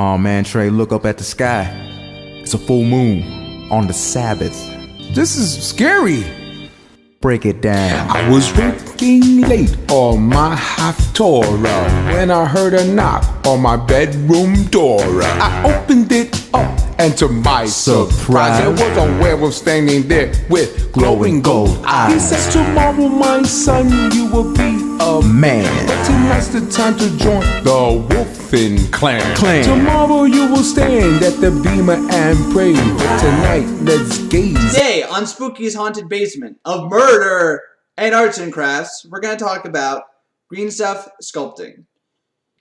Oh man, Trey, look up at the sky. It's a full moon on the Sabbath. This is scary. Break it down. I was working late on my Haftorah when I heard a knock on my bedroom door. I opened it up, and to my surprise, there was a werewolf standing there with glowing gold eyes. He says, tomorrow, my son, you will be a man. But tonight's the time to join the Wolfen clan. Tomorrow you will stand at the Beamer and pray. But tonight, let's gaze. Today on Spooky's Haunted Basement of Murder and Arts and Crafts, we're going to talk about green stuff sculpting.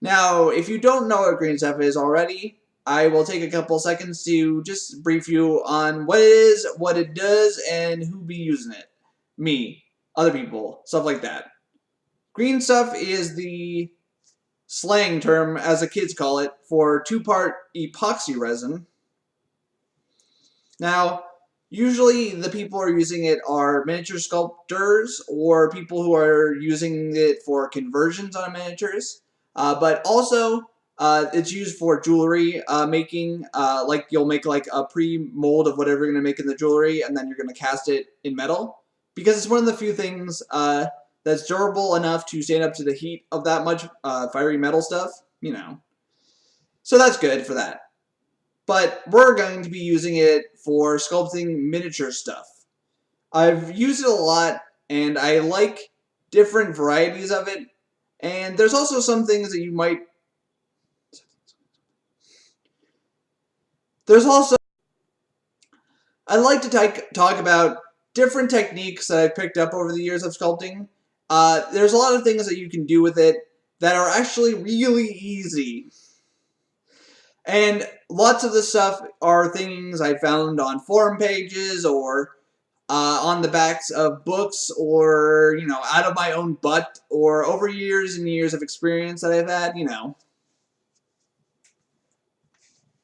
Now, if you don't know what green stuff is already, I will take a couple seconds to just brief you on what it is, what it does, and who be using it. Me, other people, stuff like that. Green stuff is the slang term, as the kids call it, for two-part epoxy resin. Now, usually the people who are using it are miniature sculptors or people who are using it for conversions on miniatures. But also, it's used for jewelry making. Like you'll make like a pre-mold of whatever you're going to make in the jewelry, and then you're going to cast it in metal. Because it's one of the few things that's durable enough to stand up to the heat of that much fiery metal stuff, you know. So that's good for that. But we're going to be using it for sculpting miniature stuff. I've used it a lot, and I like different varieties of it. And there's also some things that you might... I'd like to talk about different techniques that I've picked up over the years of sculpting. There's a lot of things that you can do with it that are actually really easy. And lots of the stuff are things I found on forum pages or on the backs of books or, you know, out of my own butt or over years and years of experience that I've had, you know.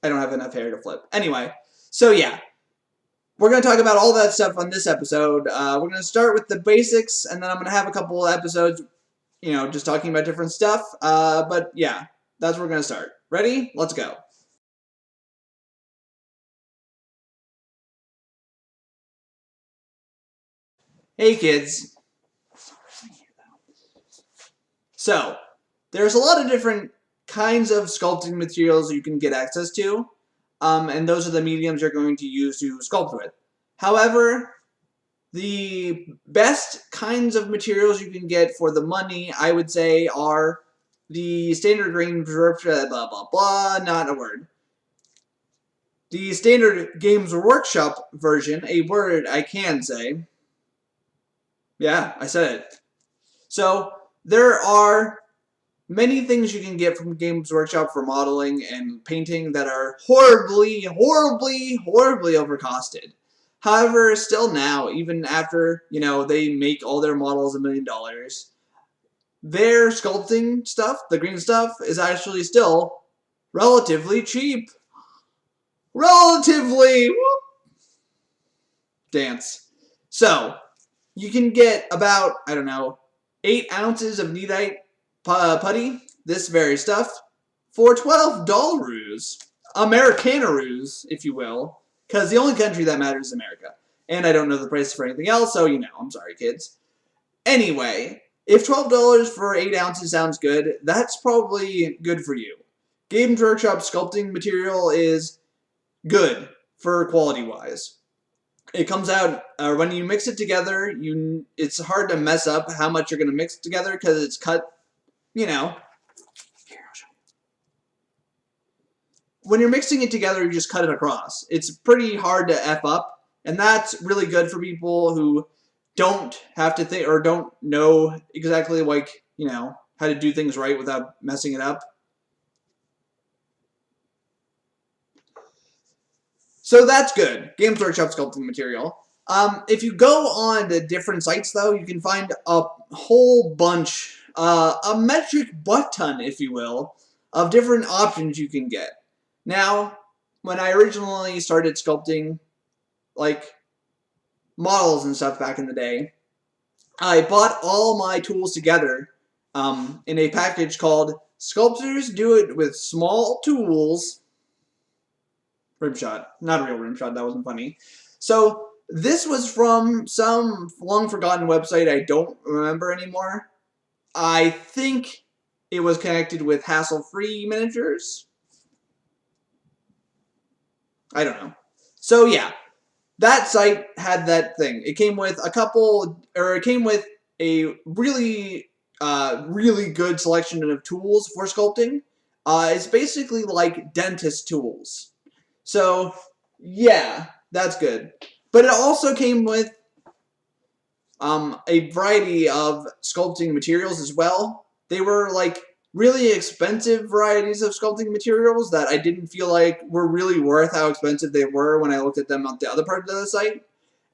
I don't have enough hair to flip. Anyway, so yeah. We're going to talk about all that stuff on this episode. We're going to start with the basics, and then I'm going to have a couple of episodes, you know, just talking about different stuff. But yeah, that's where we're going to start. Ready? Let's go. Hey kids. So, there's a lot of different kinds of sculpting materials you can get access to. And those are the mediums you're going to use to sculpt with. However, the best kinds of materials you can get for the money, I would say, are the standard Games Workshop, blah, blah, blah, not a word. The standard Games Workshop version, a word I can say. Yeah, I said it. So, there are many things you can get from Games Workshop for modeling and painting that are horribly, horribly, horribly overcosted. However, still now, even after, you know, they make all their models $1 million, their sculpting stuff, the green stuff, is actually still relatively cheap. Relatively! Whoop. Dance. So, you can get about, I don't know, 8 ounces of Neatite putty, this very stuff, for $12. Americanaroos, if you will. Because the only country that matters is America. And I don't know the price for anything else, so you know, I'm sorry kids. Anyway, if $12 for 8 ounces sounds good, that's probably good for you. Games Workshop sculpting material is good for quality-wise. It comes out, when you mix it together, it's hard to mess up how much you're going to mix together because it's cut, you know. Here, I'll show you. When you're mixing it together, you just cut it across. It's pretty hard to F up, and that's really good for people who don't have to think or don't know exactly, like, you know, how to do things right without messing it up. So that's good. Games Workshop sculpting material. If you go on to different sites, though, you can find a whole bunch, a metric butt ton, if you will, of different options you can get. Now, when I originally started sculpting, like, models and stuff back in the day, I bought all my tools together in a package called Sculptors Do It With Small Tools rim shot. Not a real rim shot, that wasn't funny. So, this was from some long-forgotten website I don't remember anymore. I think it was connected with Hassle-Free Miniatures. I don't know. So, yeah. That site had that thing. It came with a really, really good selection of tools for sculpting. It's basically like dentist tools. So, yeah, that's good. But it also came with a variety of sculpting materials as well. They were like really expensive varieties of sculpting materials that I didn't feel like were really worth how expensive they were when I looked at them on the other part of the site.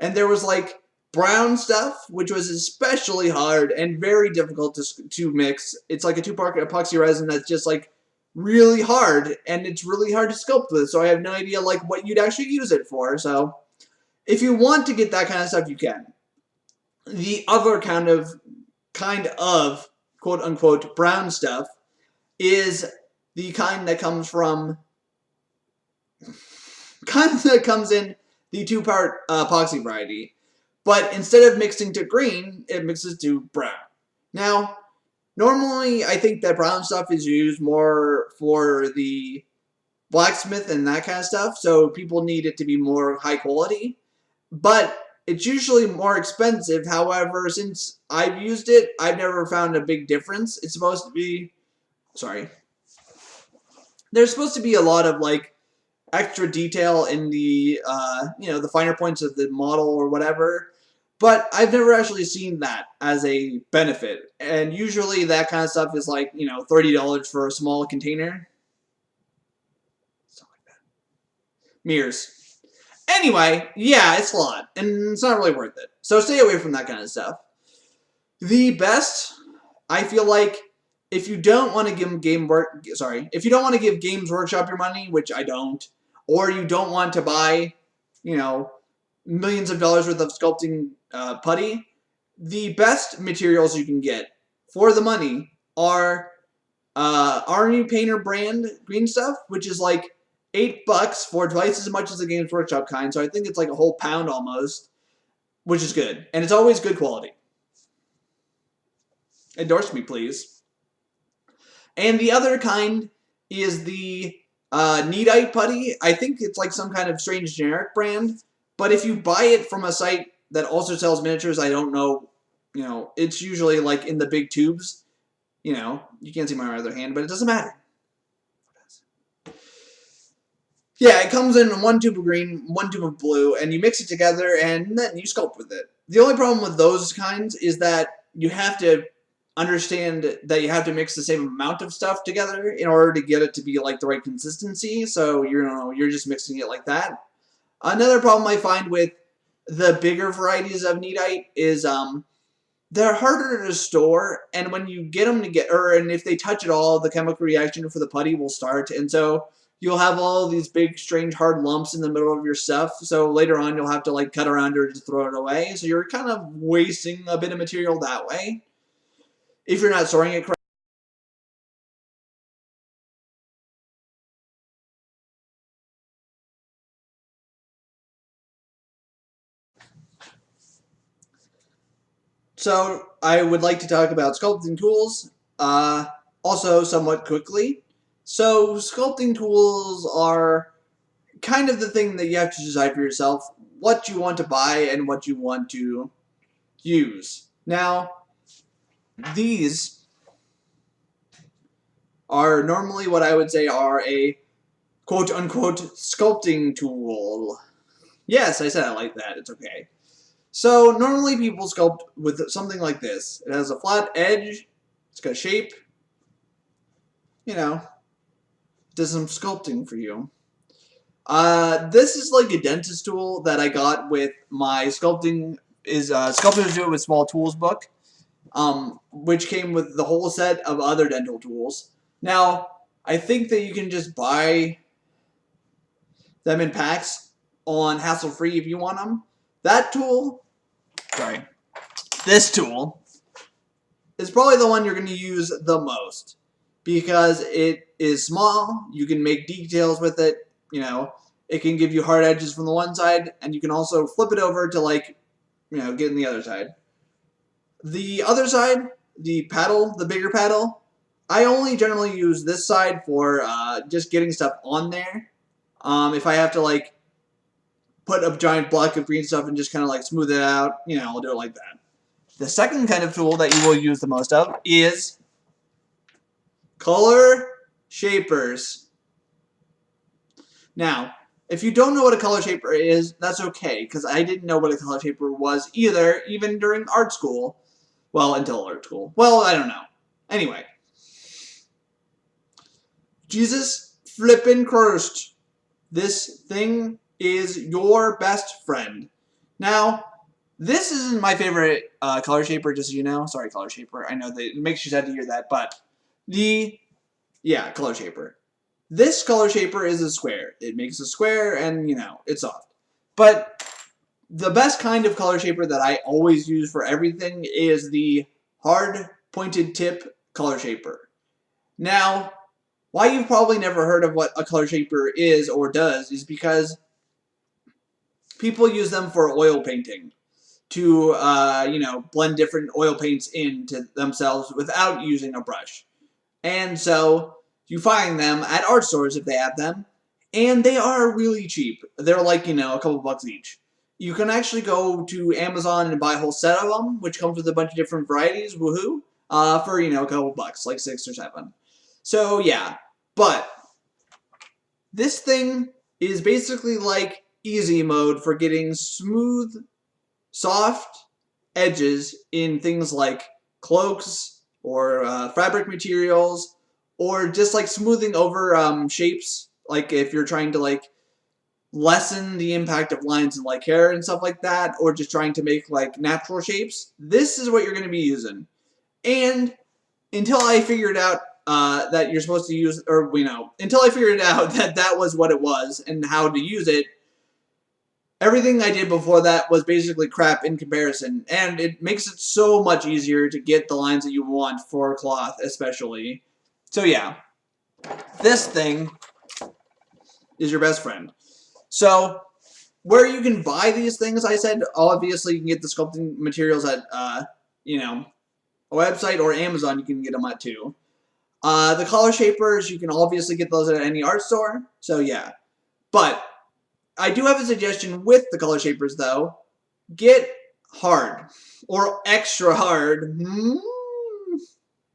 And there was like brown stuff, which was especially hard and very difficult to mix. It's like a two-part epoxy resin that's just like really hard, and it's really hard to sculpt with, so I have no idea like what you'd actually use it for. So if you want to get that kind of stuff, you can. The other kind of quote-unquote brown stuff is the kind that comes in the two-part epoxy variety. But instead of mixing to green, it mixes to brown. Now, normally I think that brown stuff is used more for the blacksmith and that kind of stuff, so people need it to be more high quality. But it's usually more expensive. However, since I've used it, I've never found a big difference. It's supposed to be... Sorry. There's supposed to be a lot of, like, extra detail in the, the finer points of the model or whatever. But I've never actually seen that as a benefit. And usually that kind of stuff is like, $30 for a small container. Something like that. Mirrors. Anyway, yeah, it's a lot, and it's not really worth it. So stay away from that kind of stuff. The best, I feel like, if you don't want to give if you don't want to give Games Workshop your money, which I don't, or you don't want to buy, millions of dollars worth of sculpting putty, the best materials you can get for the money are Army Painter brand green stuff, which is like $8 for twice as much as the Games Workshop kind, so I think it's like a whole pound almost, which is good. And it's always good quality. Endorse me, please. And the other kind is the Neatite putty. I think it's like some kind of strange generic brand, but if you buy it from a site that also sells miniatures, I don't know, it's usually like in the big tubes. You can't see my other hand, but it doesn't matter. Yeah, it comes in one tube of green, one tube of blue, and you mix it together, and then you sculpt with it. The only problem with those kinds is that you have to understand that you have to mix the same amount of stuff together in order to get it to be like the right consistency, so you're just mixing it like that. Another problem I find with the bigger varieties of Neatite is they're harder to store, and when you get them and if they touch at all, the chemical reaction for the putty will start, and so you'll have all these big, strange, hard lumps in the middle of your stuff, so later on you'll have to like cut around or just throw it away, so you're kind of wasting a bit of material that way, if you're not storing it correctly. So, I would like to talk about sculpting tools, also somewhat quickly. So, sculpting tools are kind of the thing that you have to decide for yourself, what you want to buy and what you want to use. Now, these are normally what I would say are a quote-unquote sculpting tool. Yes, I said it like that, it's okay. So, normally people sculpt with something like this. It has a flat edge, it's got a shape, does some sculpting for you. This is like a dentist tool that I got with my Sculptors Do It With Small Tools book, which came with the whole set of other dental tools. Now, I think that you can just buy them in packs on Hassle-Free if you want them. This tool is probably the one you're going to use the most because it is small, you can make details with it, It can give you hard edges from the one side, and you can also flip it over to, like, you know, get in the other side. The other side, the paddle, the bigger paddle, I only generally use this side for just getting stuff on there. If I have to, like, put a giant block of green stuff and just kind of, like, smooth it out, you know, I'll do it like that. The second kind of tool that you will use the most of is color shapers. Now, if you don't know what a color shaper is, that's okay, because I didn't know what a color shaper was either, even during art school. Well, until art school. Well, I don't know. Anyway. Jesus flippin' Christ. This thing is your best friend. Now, this isn't my favorite color shaper, just so you know. Sorry, color shaper. I know that it makes you sad to hear that, but color shaper. This color shaper is a square. It makes a square, and, you know, it's soft. But the best kind of color shaper that I always use for everything is the hard pointed tip color shaper. Now, why you've probably never heard of what a color shaper is or does is because people use them for oil painting to, you know, blend different oil paints into themselves without using a brush. And so you find them at art stores if they have them, and they are really cheap. They're like, you know, a couple bucks each. You can actually go to Amazon and buy a whole set of them, which comes with a bunch of different varieties, woohoo, for, you know, a couple bucks, like 6 or 7. So, yeah, but this thing is basically like easy mode for getting smooth, soft edges in things like cloaks or fabric materials, or just like smoothing over shapes, like if you're trying to like lessen the impact of lines in like hair and stuff like that, or just trying to make like natural shapes. This is what you're going to be using. And until I figured out that you're supposed to use, or, you know, until I figured out that that was what it was and how to use it, everything I did before that was basically crap in comparison, and it makes it so much easier to get the lines that you want for cloth, especially. So yeah, this thing is your best friend. So, where you can buy these things, I said, obviously you can get the sculpting materials at, you know, a website, or Amazon you can get them at too. The color shapers, you can obviously get those at any art store, so yeah. But I do have a suggestion with the color shapers, though. Get hard. Or extra hard.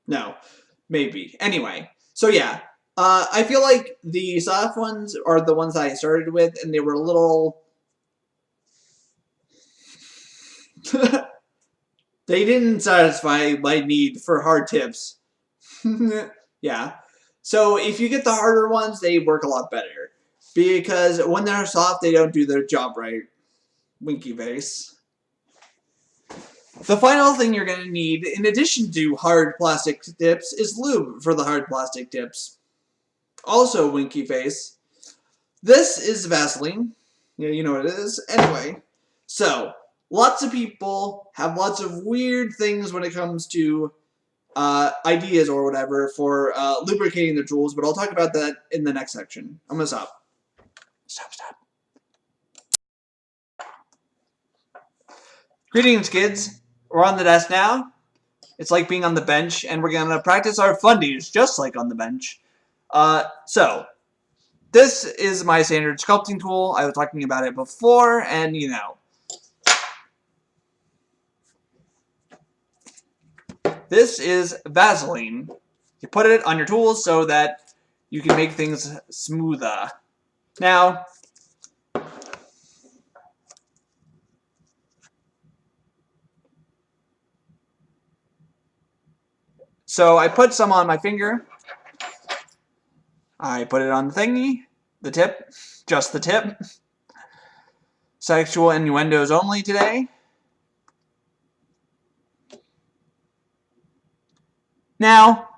No. Maybe. Anyway. So, yeah. I feel like the soft ones are the ones I started with, and they were a little... they didn't satisfy my need for hard tips. Yeah. So, if you get the harder ones, they work a lot better. Because when they're soft, they don't do their job right. Winky face. The final thing you're going to need, in addition to hard plastic tips, is lube for the hard plastic tips. Also, winky face. This is Vaseline. Yeah, you know what it is. Anyway, so, lots of people have lots of weird things when it comes to ideas or whatever for lubricating their tools, but I'll talk about that in the next section. I'm going to stop. Stop. Greetings, kids. We're on the desk now. It's like being on the bench, and we're going to practice our fundies, just like on the bench. So, this is my standard sculpting tool. I was talking about it before, and, you know. This is Vaseline. You put it on your tools so that you can make things smoother. Now, so I put some on my finger. I put it on the thingy, the tip, just the tip. Sexual innuendos only today. Now,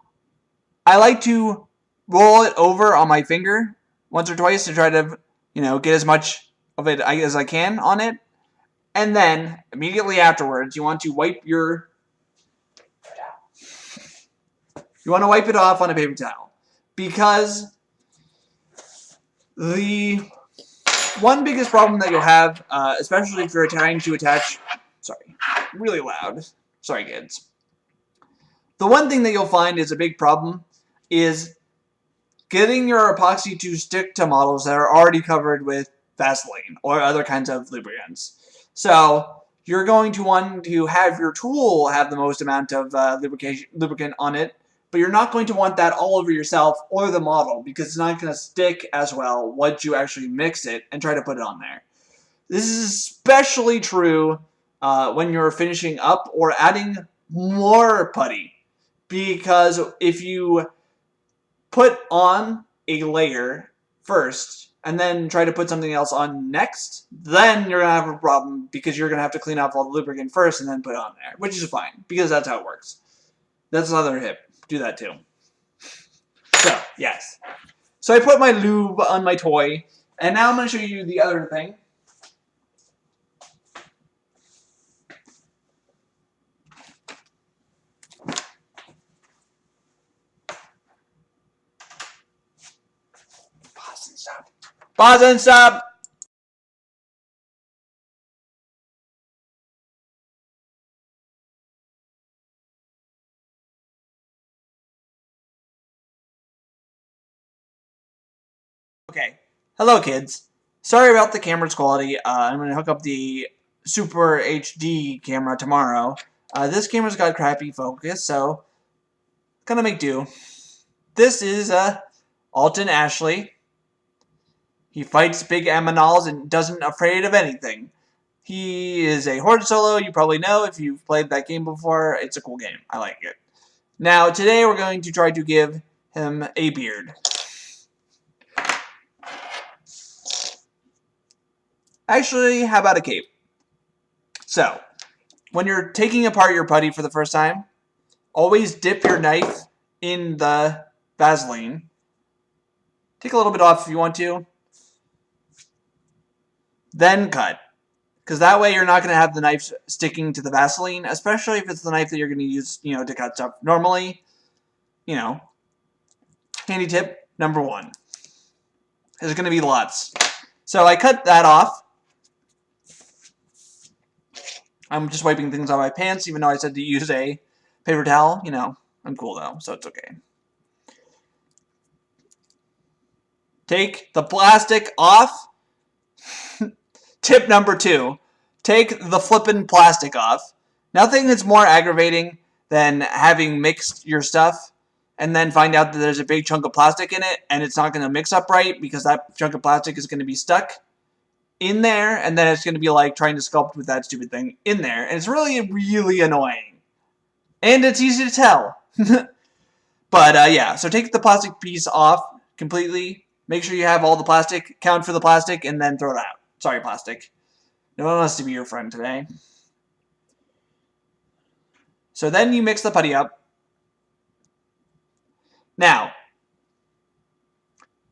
I like to roll it over on my finger once or twice to try to, you know, get as much of it as I can on it. And then, immediately afterwards, you want to wipe your... You want to wipe it off on a paper towel. Because the one biggest problem that you'll have, especially if you're trying to attach, sorry, really loud, sorry kids. The one thing that you'll find is a big problem is getting your epoxy to stick to models that are already covered with Vaseline or other kinds of lubricants. So you're going to want to have your tool have the most amount of lubricant on it, but you're not going to want that all over yourself or the model because it's not going to stick as well once you actually mix it and try to put it on there. This is especially true when you're finishing up or adding more putty, because if you put on a layer first and then try to put something else on next, then you're going to have a problem because you're going to have to clean off all the lubricant first and then put it on there, which is fine because that's how it works. That's another tip. Do that too. So, yes. So I put my lube on my toy, and now I'm going to show you the other thing. Pause and stop. Pause and stop! Okay. Hello, kids. Sorry about the camera's quality. I'm going to hook up the Super HD camera tomorrow. This camera's got crappy focus, so gonna make do. This is Alton Ashley. He fights big aminals and doesn't afraid of anything. He is a horde solo. You probably know if you've played that game before. It's a cool game. I like it. Now, today we're going to try to give him a beard. Actually, how about a cape? So, when you're taking apart your putty for the first time, always dip your knife in the Vaseline. Take a little bit off if you want to. Then cut. Because that way you're not going to have the knife sticking to the Vaseline, especially if it's the knife that you're going to use, to cut stuff. Normally, handy tip number 1. There's going to be lots. So I cut that off. I'm just wiping things on my pants, even though I said to use a paper towel. I'm cool though, so it's okay. Take the plastic off. Tip number 2. Take the flippin' plastic off. Nothing is more aggravating than having mixed your stuff and then find out that there's a big chunk of plastic in it and it's not going to mix up right because that chunk of plastic is going to be stuck in there, and then it's going to be like trying to sculpt with that stupid thing in there, and it's really, really annoying. And it's easy to tell. But, yeah, so take the plastic piece off completely. Make sure you have all the plastic, count for the plastic, and then throw it out. Sorry, plastic. No one wants to be your friend today. So then you mix the putty up. Now,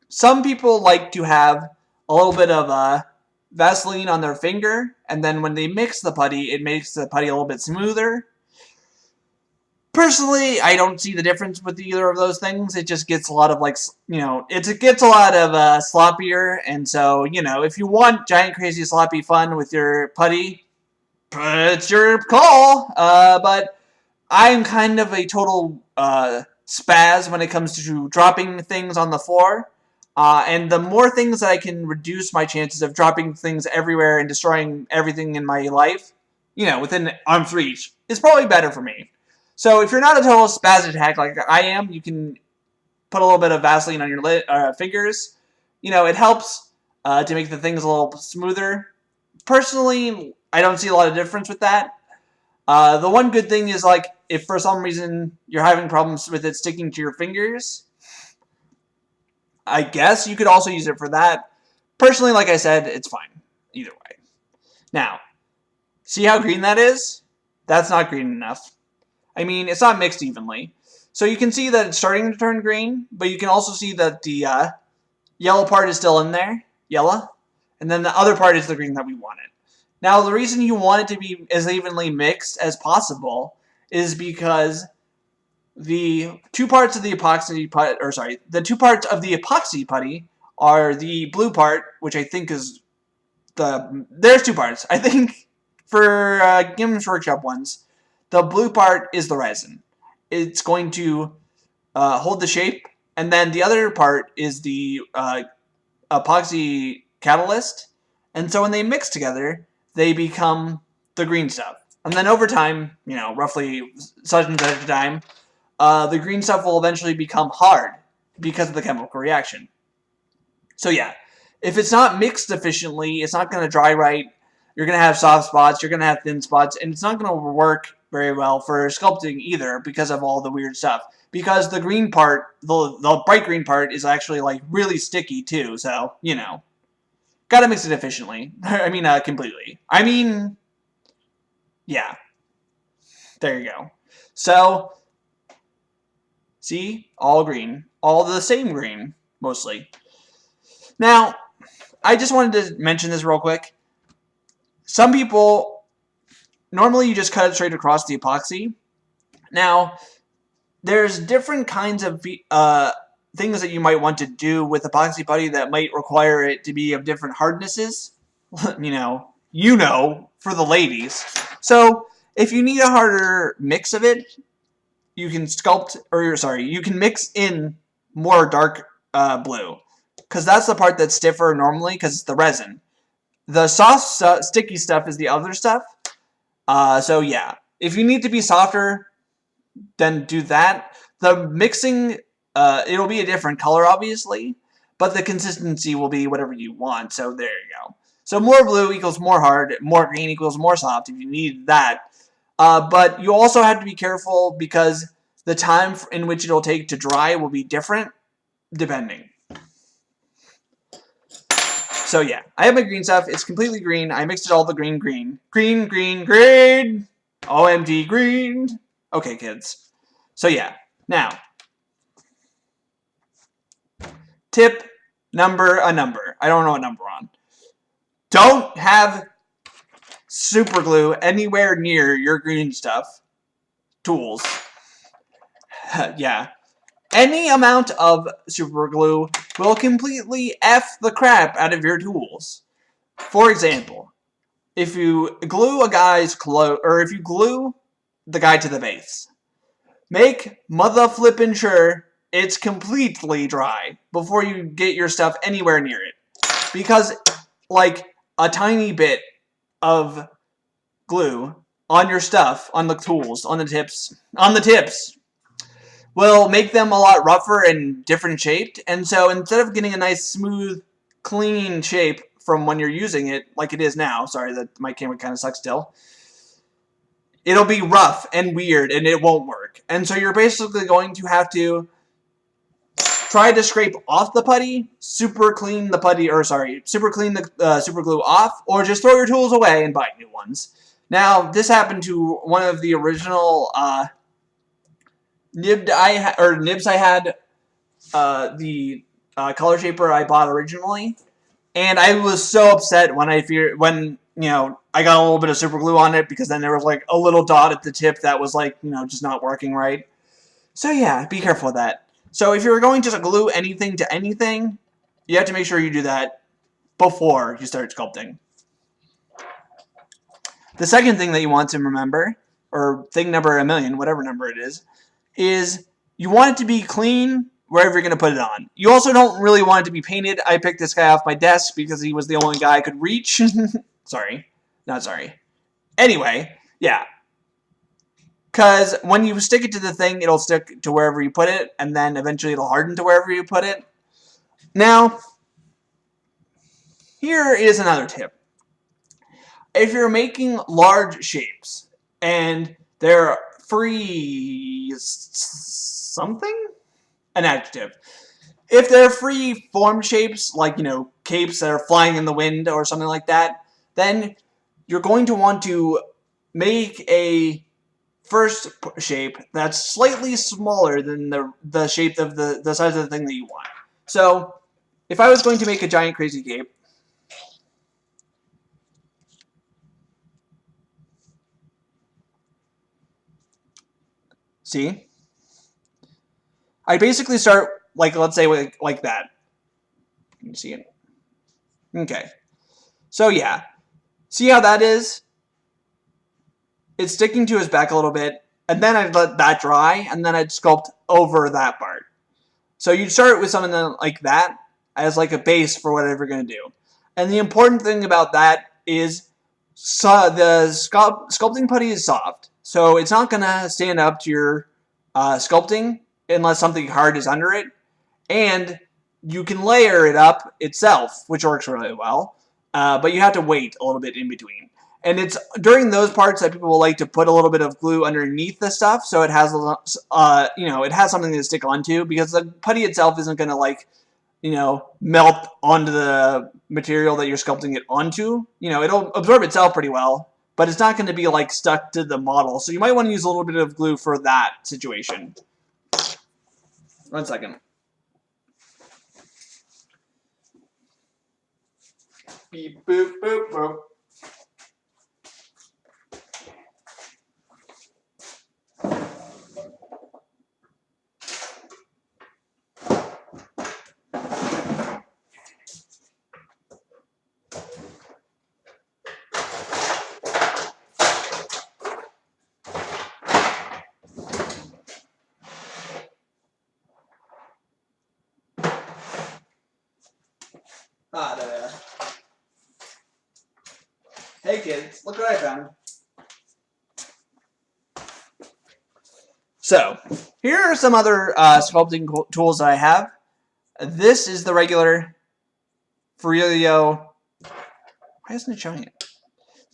some people like to have a little bit of Vaseline on their finger, and then when they mix the putty, it makes the putty a little bit smoother. Personally, I don't see the difference with either of those things. It just gets a lot of, it gets a lot of sloppier, and so, if you want giant, crazy, sloppy fun with your putty, it's your call, but I'm kind of a total spaz when it comes to dropping things on the floor. And the more things that I can reduce my chances of dropping things everywhere and destroying everything in my life, within arm's reach, is probably better for me. So if you're not a total spaz attack like I am, you can put a little bit of Vaseline on your fingers. It helps to make the things a little smoother. Personally, I don't see a lot of difference with that. The one good thing is, if for some reason you're having problems with it sticking to your fingers, I guess you could also use it for that. Personally, like I said, it's fine. Either way. Now, see how green that is? That's not green enough. I mean, it's not mixed evenly. So you can see that it's starting to turn green, but you can also see that the yellow part is still in there. Yellow. And then the other part is the green that we wanted. Now, the reason you want it to be as evenly mixed as possible is because the two parts of the epoxy putty, the two parts of the epoxy putty are the blue part, which I think is there's two parts. I think for Games Workshop ones, the blue part is the resin. It's going to hold the shape, and then the other part is the epoxy catalyst. And so when they mix together, they become the green stuff. And then over time, roughly such and such a time, the green stuff will eventually become hard because of the chemical reaction. So yeah, if it's not mixed efficiently, it's not going to dry right. You're going to have soft spots, you're going to have thin spots, and it's not going to work very well for sculpting either because of all the weird stuff. Because the green part, the bright green part, is actually like really sticky too, so, gotta mix it efficiently. I mean, completely. I mean, yeah. There you go. So, see? All green. All the same green, mostly. Now, I just wanted to mention this real quick. Some people, normally you just cut it straight across the epoxy. Now, there's different kinds of things that you might want to do with epoxy putty that might require it to be of different hardnesses. For the ladies. So, if you need a harder mix of it, you can you can mix in more dark blue. Because that's the part that's stiffer normally, because it's the resin. The soft, sticky stuff is the other stuff. So yeah, if you need to be softer, then do that. The mixing, it'll be a different color, obviously, but the consistency will be whatever you want. So there you go. So more blue equals more hard, more green equals more soft if you need that. But you also have to be careful because the time in which it'll take to dry will be different, depending. So yeah, I have my green stuff. It's completely green. I mixed it all the green. Green. OMG green. Okay, kids. So yeah, now. Tip number. I don't know what number on. Don't have super glue anywhere near your green stuff. Tools. Yeah. Any amount of super glue will completely F the crap out of your tools. For example, if you glue a guy's clothes, or if you glue the guy to the base, make mother flippin' sure it's completely dry before you get your stuff anywhere near it. Because, like, a tiny bit of glue on your stuff, on the tools, on the tips, will make them a lot rougher and different shaped. And so instead of getting a nice, smooth, clean shape from when you're using it, like it is now, sorry that my camera kind of sucks still, it'll be rough and weird and it won't work. And so you're basically going to have to try to scrape off the putty, super clean the super glue off, or just throw your tools away and buy new ones. Now, this happened to one of the original nibs I had, the color shaper I bought originally, and I was so upset when I got a little bit of super glue on it, because then there was like a little dot at the tip that was like, just not working right. So yeah, be careful with that. So if you're going to glue anything to anything, you have to make sure you do that before you start sculpting. The second thing that you want to remember, or thing number a million, whatever number it is you want it to be clean wherever you're going to put it on. You also don't really want it to be painted. I picked this guy off my desk because he was the only guy I could reach. Sorry. Not sorry. Anyway, yeah. Because when you stick it to the thing, it'll stick to wherever you put it, and then eventually it'll harden to wherever you put it. Now, here is another tip. If you're making large shapes, and they're free something? An adjective. If they're free form shapes, like, capes that are flying in the wind or something like that, then you're going to want to make a first shape that's slightly smaller than the shape of the size of the thing that you want. So, if I was going to make a giant crazy cape, see? I basically start, let's say, like that. Can you see it? Okay. So yeah, see how that is? It's sticking to his back a little bit, and then I'd let that dry, and then I'd sculpt over that part. So you'd start with something like that as like a base for whatever you're going to do. And the important thing about that is the sculpting putty is soft. So it's not going to stand up to your sculpting unless something hard is under it. And you can layer it up itself, which works really well. But you have to wait a little bit in between. And it's during those parts that people will like to put a little bit of glue underneath the stuff, so it has, it has something to stick onto, because the putty itself isn't going to like, melt onto the material that you're sculpting it onto. It'll absorb itself pretty well, but it's not going to be like stuck to the model. So you might want to use a little bit of glue for that situation. 1 second. Beep, boop, boop, boop. There. Hey kids, look what I found. So, here are some other sculpting tools that I have. This is the regular Ferrilio. Why isn't it showing it?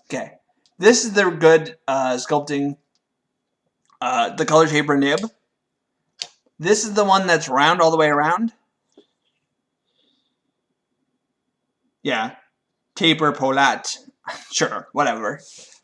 Okay. This is the good sculpting, the color shaper nib. This is the one that's round all the way around. Yeah. Taper Polat. Sure, whatever.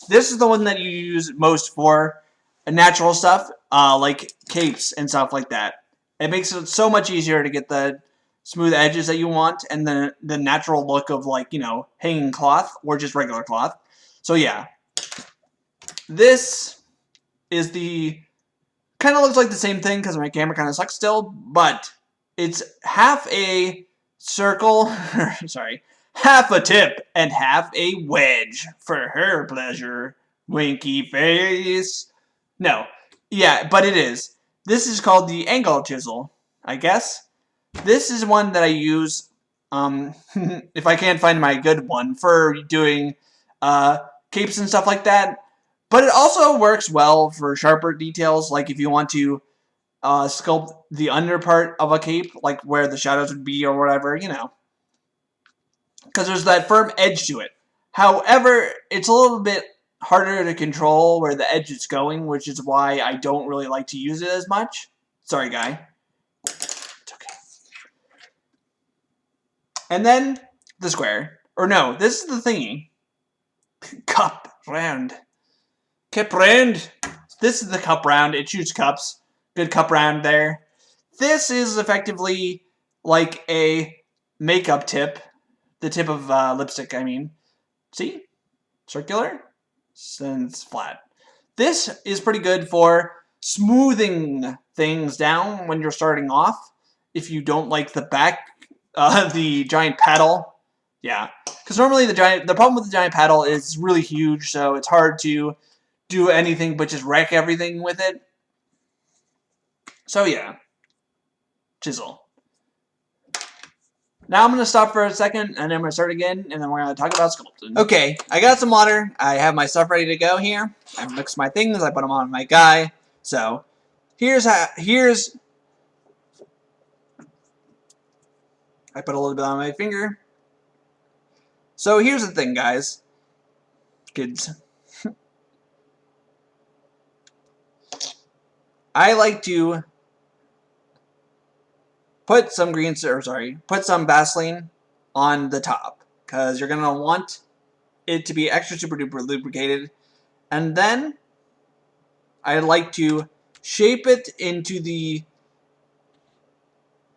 This is the one that you use most for natural stuff, like capes and stuff like that. It makes it so much easier to get the smooth edges that you want and the natural look of, like, hanging cloth or just regular cloth. So yeah. This is the... kind of looks like the same thing because my camera kind of sucks still, but it's half a circle... sorry. Half a tip and half a wedge for her pleasure. Winky face. No. Yeah, but it is. This is called the angle chisel, I guess. This is one that I use, if I can't find my good one, for doing capes and stuff like that. But it also works well for sharper details, like if you want to sculpt the under part of a cape, like where the shadows would be or whatever, because there's that firm edge to it. However, it's a little bit harder to control where the edge is going, which is why I don't really like to use it as much. Sorry, guy. It's okay. And then the square. Or no, this is the thingy. Cup round. Cup round. This is the cup round. It shoots cups. Good cup round there. This is effectively like a makeup tip. The tip of lipstick, I mean. See? Circular? And it's flat. This is pretty good for smoothing things down when you're starting off. If you don't like the back, the giant paddle. Yeah. Because normally the problem with the giant paddle is it's really huge, so it's hard to do anything but just wreck everything with it. So yeah. Chisel. Now I'm going to stop for a second, and then I'm going to start again, and then we're going to talk about sculpting. Okay, I got some water. I have my stuff ready to go here. I mixed my things. I put them on my guy. So, I put a little bit on my finger. So here's the thing, guys. Kids. I like to put some put some Vaseline on the top, because you're going to want it to be extra super duper lubricated. And then I like to shape it into the,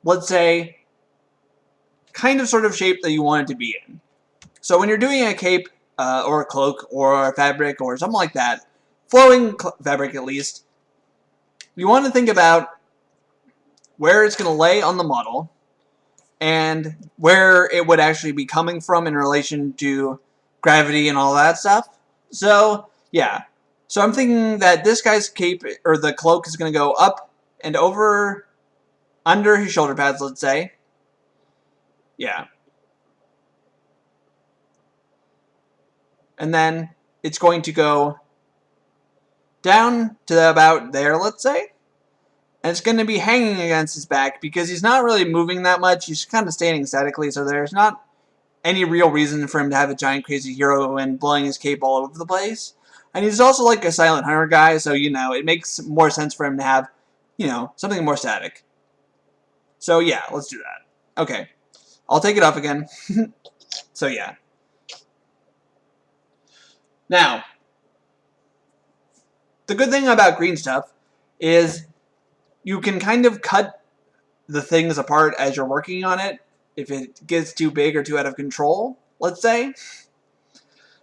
let's say, kind of sort of shape that you want it to be in. So when you're doing a cape or a cloak or a fabric or something like that, flowing fabric at least, you want to think about where it's going to lay on the model and where it would actually be coming from in relation to gravity and all that stuff. So, yeah. So I'm thinking that this guy's cape, or the cloak, is going to go up and over, under his shoulder pads, let's say. Yeah. And then it's going to go down to about there, let's say. And it's going to be hanging against his back because he's not really moving that much. He's kind of standing statically, so there's not any real reason for him to have a giant crazy hero and blowing his cape all over the place. And he's also like a silent hunter guy, so, you know, it makes more sense for him to have, you know, something more static. So, yeah, let's do that. Okay. I'll take it off again. So, yeah. Now, the good thing about green stuff is you can kind of cut the things apart as you're working on it if it gets too big or too out of control, let's say.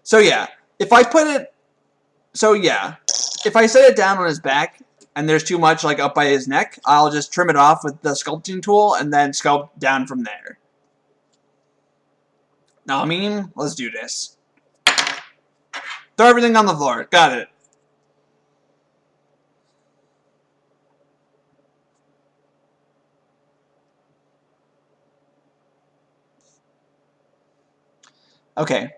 So yeah, if I put it, so yeah, if I set it down on his back and there's too much like up by his neck, I'll just trim it off with the sculpting tool and then sculpt down from there. Now, I mean, let's do this. Throw everything on the floor. Got it. Okay.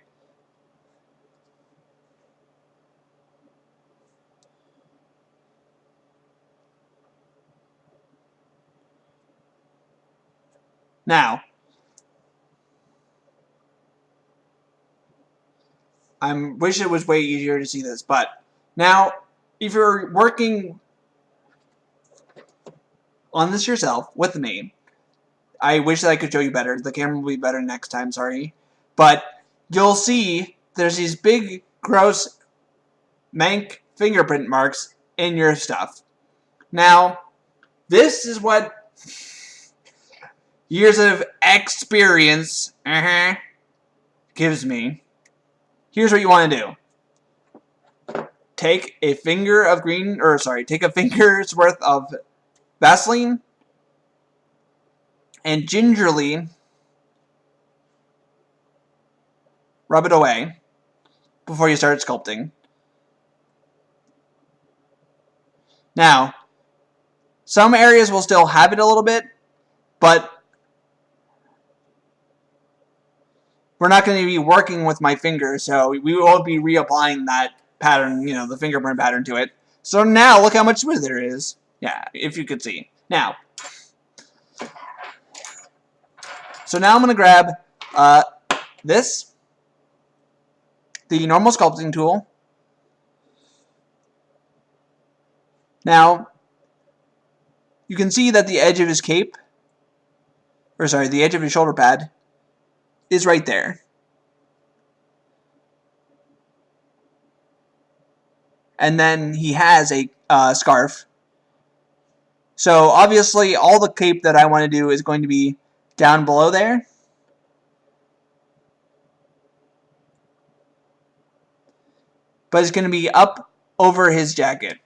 Now, I wish it was way easier to see this, but now, if you're working on this yourself with me, I wish that I could show you better. The camera will be better next time, sorry. But you'll see there's these big, gross, mank fingerprint marks in your stuff. Now, this is what years of experience gives me. Here's what you want to do. Take a finger of take a finger's worth of Vaseline and gingerly rub it away before you start sculpting. Now, some areas will still have it a little bit, but we're not going to be working with my finger, so we won't be reapplying that pattern, you know, the fingerprint pattern to it. So now, look how much smoother there is. Yeah, if you could see. Now, so now I'm going to grab this, the normal sculpting tool. Now, you can see that the edge of his cape, the edge of his shoulder pad, is right there. And then he has a scarf. So obviously all the cape that I want to do is going to be down below there. But it's going to be up over his jacket.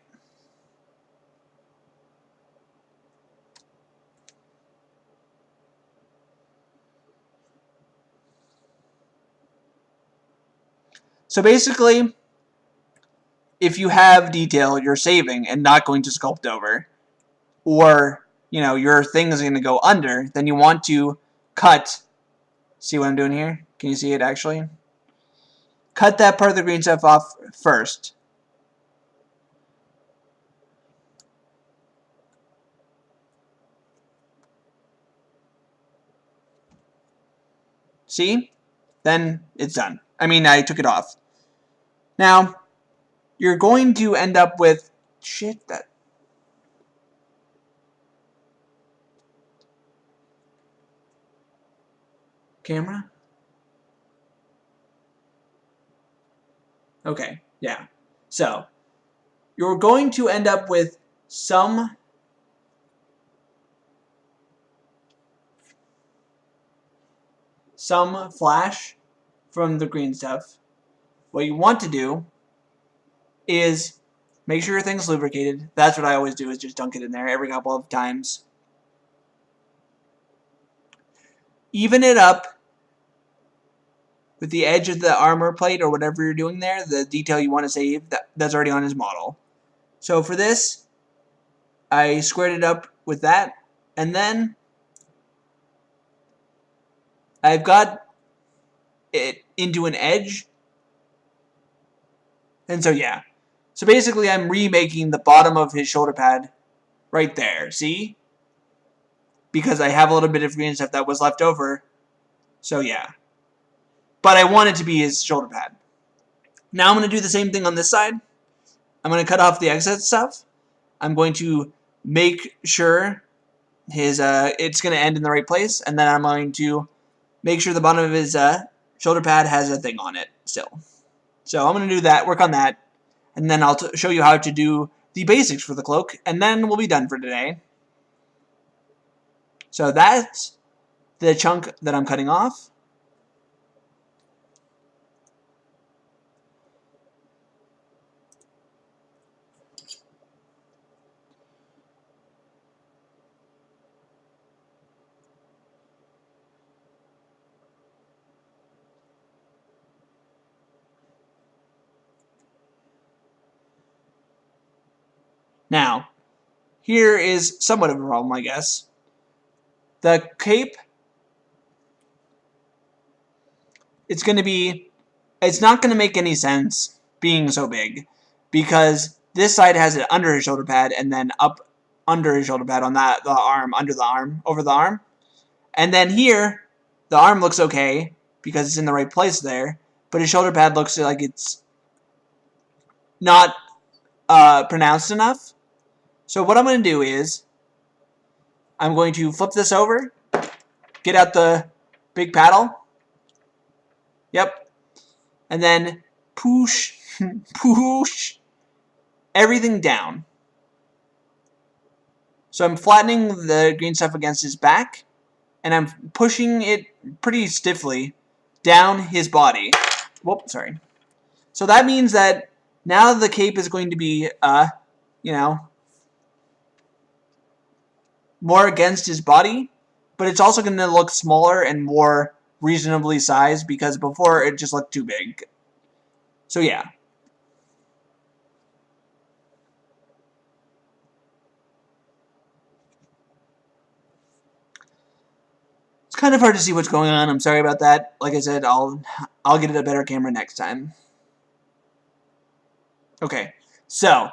So basically, if you have detail you're saving and not going to sculpt over, or, you know, your thing is going to go under, then you want to cut. See what I'm doing here? Can you see it actually? Cut that part of the green stuff off first. See? Then it's done. I mean, I took it off. Now, you're going to end up with shit that... Camera? Okay, yeah. So, you're going to end up with some flash from the green stuff. What you want to do is make sure your thing's lubricated. That's what I always do, is just dunk it in there every couple of times. Even it up with the edge of the armor plate or whatever you're doing there, the detail you want to save, that's already on his model. So for this, I squared it up with that, and then I've got it into an edge. And so yeah. So basically I'm remaking the bottom of his shoulder pad right there, see? Because I have a little bit of green stuff that was left over. So yeah. But I want it to be his shoulder pad. Now I'm going to do the same thing on this side. I'm going to cut off the excess stuff. I'm going to make sure his it's going to end in the right place, and then I'm going to make sure the bottom of his shoulder pad has a thing on it still. So I'm going to do that, work on that, and then I'll show you how to do the basics for the cloak, and then we'll be done for today. So that's the chunk that I'm cutting off. Now, here is somewhat of a problem, I guess. The cape, it's not going to make any sense being so big, because this side has it under his shoulder pad and then up under his shoulder pad on that, the arm, under the arm, over the arm. And then here, the arm looks okay because it's in the right place there, but his shoulder pad looks like it's not pronounced enough. So what I'm going to do is, I'm going to flip this over, get out the big paddle, yep, and then push, push everything down. So I'm flattening the green stuff against his back, and I'm pushing it pretty stiffly down his body. Whoop, sorry. So that means that now the cape is going to be, more against his body, but it's also going to look smaller and more reasonably sized, because before it just looked too big. So yeah. It's kind of hard to see what's going on. I'm sorry about that. Like I said, I'll get it a better camera next time. Okay, so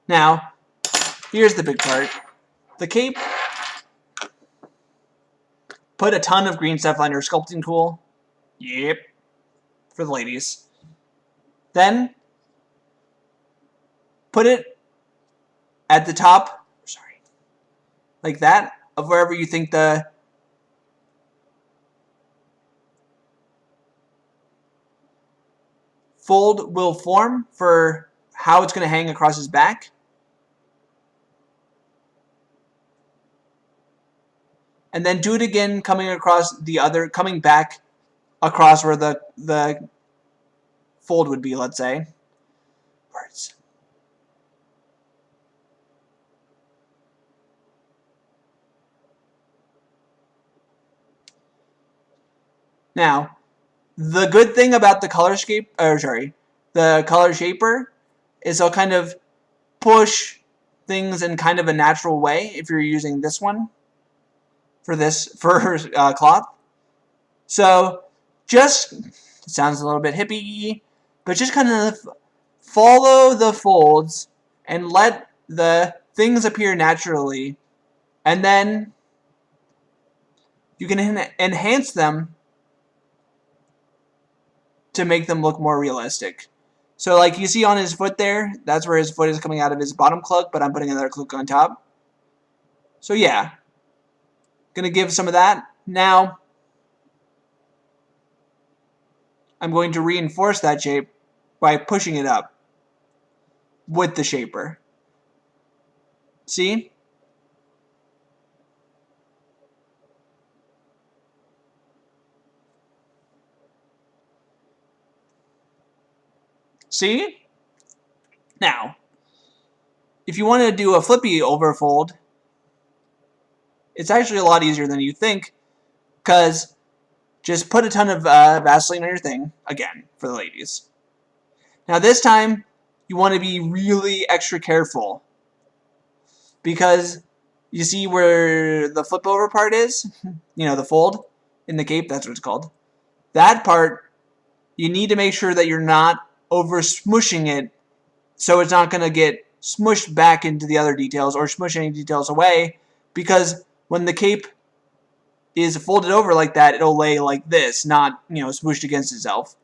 now, here's the big part. The cape, put a ton of green stuff on your sculpting tool. Yep, for the ladies. Then, put it at the top, sorry, like that, of wherever you think the fold will form for how it's going to hang across his back. And then do it again, coming back across where the fold would be, let's say. Words. Now, the good thing about the color shaper is it'll kind of push things in kind of a natural way if you're using this one for cloth. So just, it sounds a little bit hippie, but just kind of follow the folds and let the things appear naturally, and then you can enhance them to make them look more realistic. So like you see on his foot there, that's where his foot is coming out of his bottom cloak, but I'm putting another cloak on top. So yeah, gonna give some of that. Now, I'm going to reinforce that shape by pushing it up with the shaper. See? See? Now, if you want to do a flippy overfold, it's actually a lot easier than you think, Because just put a ton of Vaseline on your thing, again, for the ladies. Now this time, you want to be really extra careful. Because you see where the flip over part is? You know, the fold in the cape, that's what it's called. That part, you need to make sure that you're not over smushing it so it's not going to get smushed back into the other details or smush any details away, because when the cape is folded over like that, it'll lay like this, not, you know, smooshed against itself.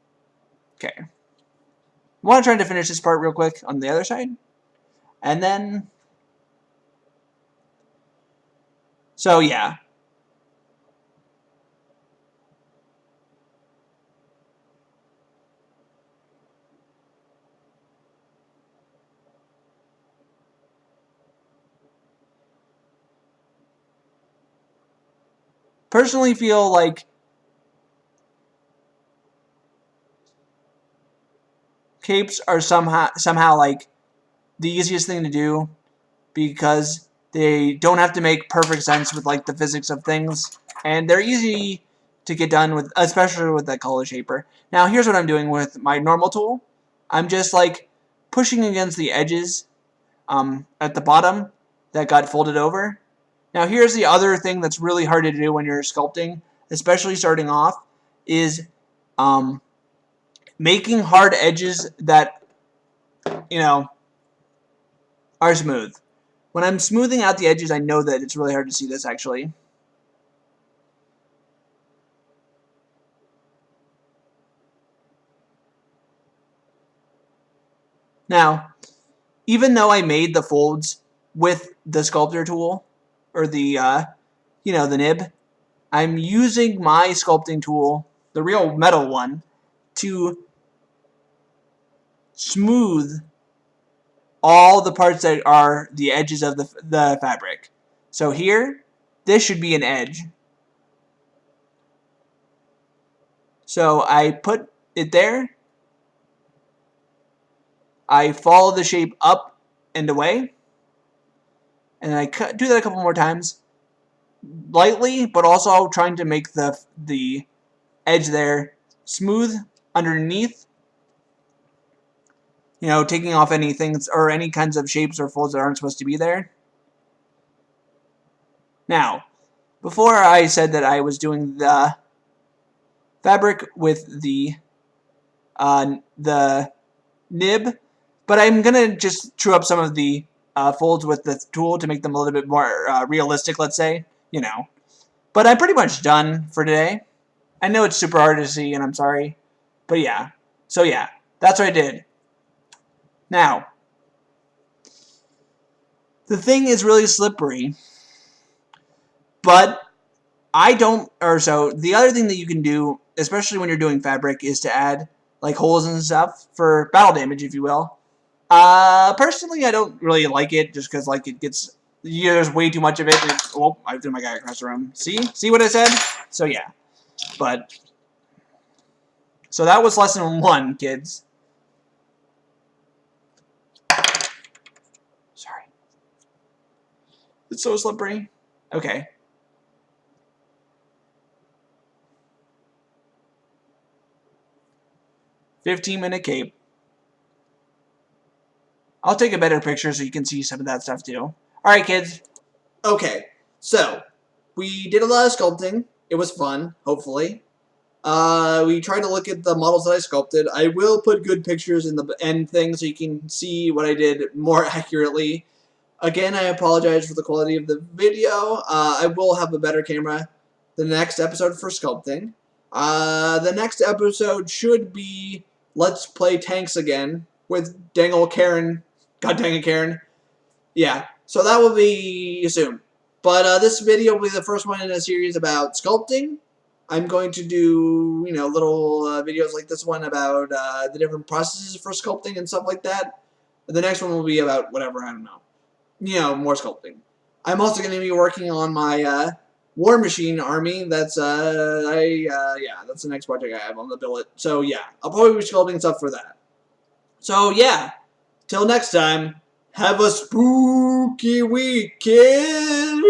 Okay. I want to try to finish this part real quick on the other side. And then... So, yeah. Personally feel like capes are somehow like the easiest thing to do, because they don't have to make perfect sense with like the physics of things, and they're easy to get done with, especially with that color shaper. Now here's what I'm doing with my normal tool. I'm just like pushing against the edges at the bottom that got folded over. Now here's the other thing that's really hard to do when you're sculpting, especially starting off, is making hard edges that, you know, are smooth. When I'm smoothing out the edges, I know that it's really hard to see this actually. Now, even though I made the folds with the sculptor tool, or the, you know, the nib, I'm using my sculpting tool, the real metal one, to smooth all the parts that are the edges of the fabric. So here, this should be an edge. So I put it there. I follow the shape up and away. And I do that a couple more times. Lightly, but also trying to make the edge there smooth underneath. You know, taking off any things or any kinds of shapes or folds that aren't supposed to be there. Now, before I said that I was doing the fabric with the nib, but I'm gonna just true up some of the folds with the tool to make them a little bit more realistic, let's say, you know. But I'm pretty much done for today. I know it's super hard to see, and I'm sorry, but yeah. So yeah, that's what I did. Now, the thing is really slippery, but I don't, or so, the other thing that you can do, especially when you're doing fabric, is to add, like, holes and stuff for battle damage, if you will. Personally, I don't really like it, just because, like, it gets, there's way too much of it. Oh, I threw my guy across the room. See what I said? So, yeah. But, so that was lesson 1, kids. Sorry. It's so slippery. Okay. $15-minute cape. I'll take a better picture so you can see some of that stuff too. Alright, kids. Okay, so we did a lot of sculpting. It was fun, hopefully. We tried to look at the models that I sculpted. I will put good pictures in the end thing so you can see what I did more accurately. Again, I apologize for the quality of the video. I will have a better camera the next episode for sculpting. The next episode should be Let's Play Tanks again with dang old Karen. God dang it, Karen. Yeah, so that will be soon. But this video will be the first one in a series about sculpting. I'm going to do, you know, little videos like this one about the different processes for sculpting and stuff like that. The next one will be about whatever, I don't know. You know, more sculpting. I'm also going to be working on my War Machine army. That's yeah, that's the next project I have on the billet. So yeah, I'll probably be sculpting stuff for that. So yeah, till next time, have a spooky week, kids.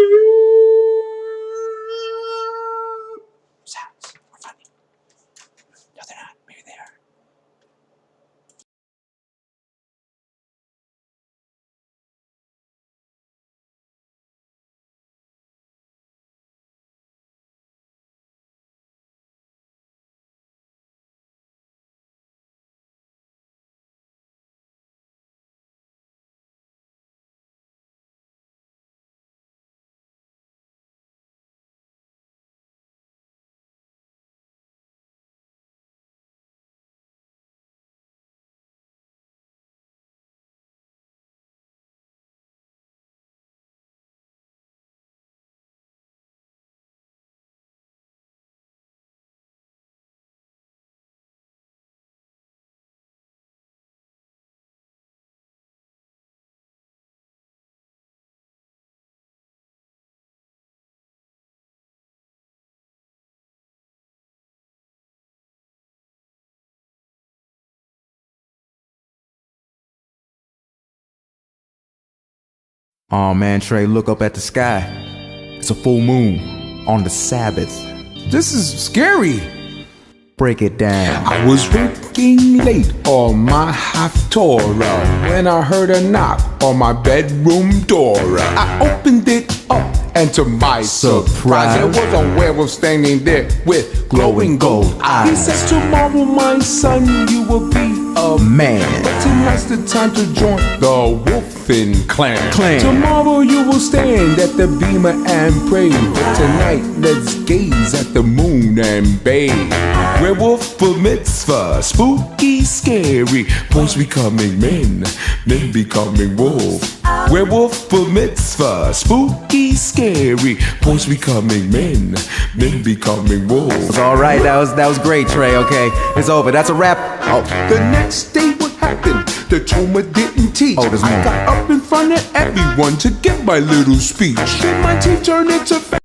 Aw man, Trey, look up at the sky. It's a full moon on the Sabbath. This is scary. Break it down. I was working late on my Haftorah when I heard a knock on my bedroom door. I opened it up, and to my surprise, there was a werewolf standing there with glowing gold eyes. He says, tomorrow, my son, you will be a man. But tonight's the time to join the wolfing clan. Tomorrow you will stand at the beamer and pray. But tonight, let's gaze at the moon and bathe. Werewolf for mitzvah, spooky, scary. Boys becoming men, men becoming wolves. Werewolf for mitzvah, spooky, scary. Boys becoming men, men becoming wolves. Alright, that was great, Trey, okay? It's over, that's a wrap. Oh, The next day, what happened? The trauma didn't teach. Oh, there's I more. got up in front of everyone to give my little speech. Then my teeth turned into